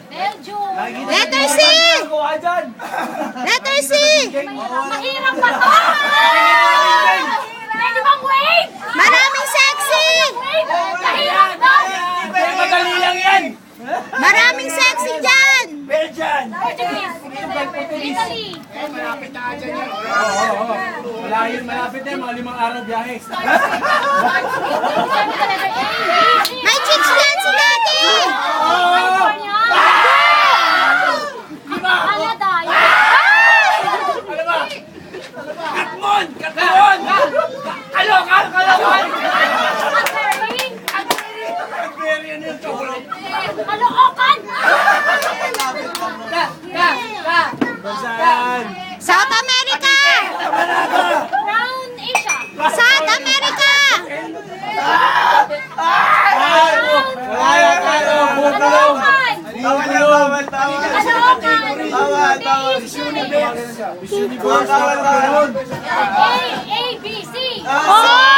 Belgium. Letter C! Letter C! Mahirap ba to? Pwede bang wait? Maraming sexy! Wait! Mahirap to! Madali lang yan! Maraming sexy dyan! Belgian! Portuguese. Italy. Malapit na yan, mga 5 araw biyahe. May chicks dyan si Daddy! Canada. Katmon! Katmon! Kalokan! Kalokan! Hungarian yung chocolate. Kalookan. Basahan! South America! Brown Asia. South America! Wala tayo! Bubulong! Kalookan. Bubulong! Kalookan. Miss Universe! Miss Universe! Bubulong! A, B, C. Oh!